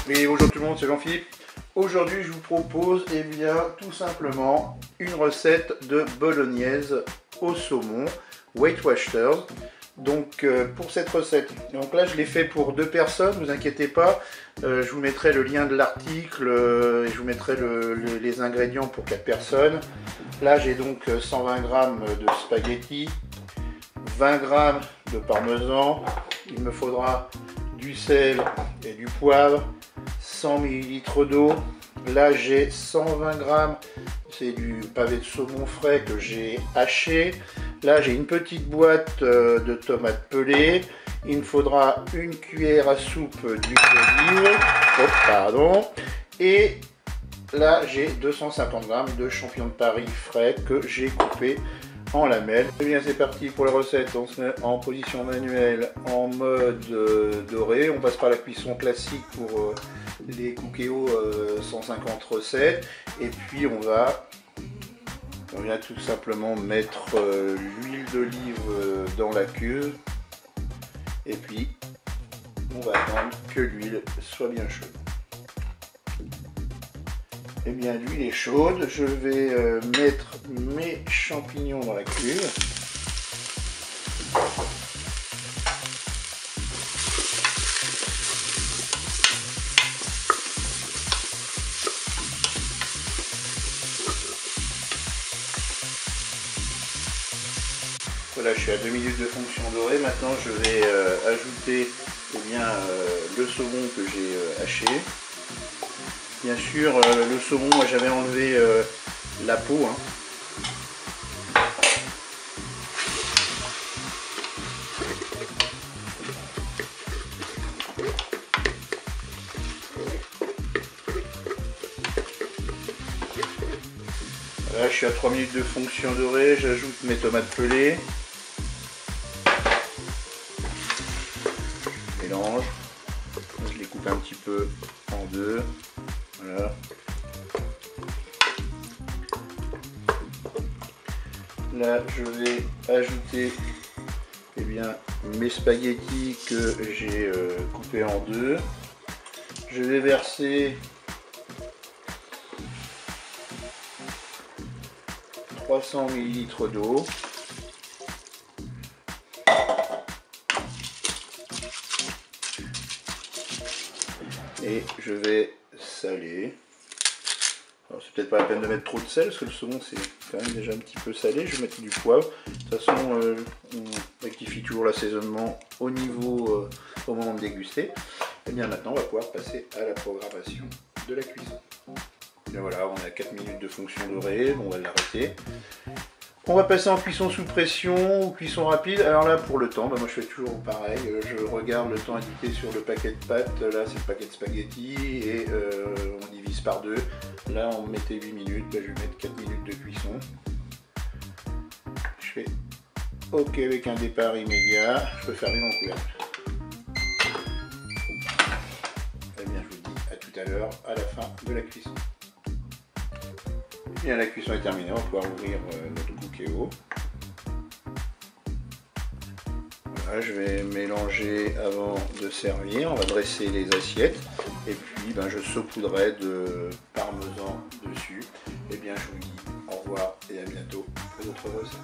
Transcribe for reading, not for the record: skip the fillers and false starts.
Oui, bonjour tout le monde, c'est Jean-Philippe. Aujourd'hui, je vous propose, tout simplement, une recette de bolognaise au saumon, Weight Watchers. Donc, pour cette recette, donc là, je l'ai fait pour 2 personnes, ne vous inquiétez pas. Je vous mettrai le lien de l'article et je vous mettrai les ingrédients pour 4 personnes. Là, j'ai donc 120 g de spaghettis, 20 g de parmesan. Il me faudra du sel et du poivre, 100 ml d'eau. Là j'ai 120 g, c'est du pavé de saumon frais que j'ai haché. Là j'ai une petite boîte de tomates pelées. Il me faudra une cuillère à soupe d'huile d'olive. Oh, pardon. Et là j'ai 250 g de champignons de Paris frais que j'ai coupés en lamelles. Et bien c'est parti pour la recette. On se met en position manuelle en mode doré. On passe par la cuisson classique pour les Cookéo 150 recettes. Et puis on vient tout simplement mettre l'huile d'olive dans la cuve. Et puis on va attendre que l'huile soit bien chaude. Et bien l'huile est chaude, je vais mettre mes champignons dans la cuve. Voilà, je suis à 2 minutes de fonction dorée. Maintenant je vais ajouter le saumon que j'ai haché. Bien sûr, le saumon, moi j'avais enlevé la peau. Là, je suis à 3 minutes de fonction dorée. J'ajoute mes tomates pelées. Je mélange. Je les coupe un petit peu en deux. Voilà. Là, je vais ajouter mes spaghettis que j'ai coupés en deux. Je vais verser 300 ml d'eau. Et je vais saler. Alors c'est peut-être pas la peine de mettre trop de sel parce que le saumon c'est quand même déjà un petit peu salé. Je vais mettre du poivre. De toute façon on rectifie toujours l'assaisonnement au moment de déguster. Et bien maintenant on va pouvoir passer à la programmation de la cuisson. Et voilà, on est à 4 minutes de fonction dorée, on va l'arrêter. On va passer en cuisson sous pression ou cuisson rapide. Alors là pour le temps, moi je fais toujours pareil, je regarde le temps indiqué sur le paquet de pâtes, là c'est le paquet de spaghettis et on divise par deux. Là on mettait 8 minutes, là je vais mettre 4 minutes de cuisson. Je fais OK avec un départ immédiat, je peux fermer mon couvercle. Et bien je vous dis à tout à l'heure, à la fin de la cuisson. Bien, la cuisson est terminée, on va pouvoir ouvrir notre Cookéo. Voilà, je vais mélanger avant de servir, on va dresser les assiettes et puis je saupoudrerai de parmesan dessus. Et bien je vous dis au revoir et à bientôt pour d'autres recettes.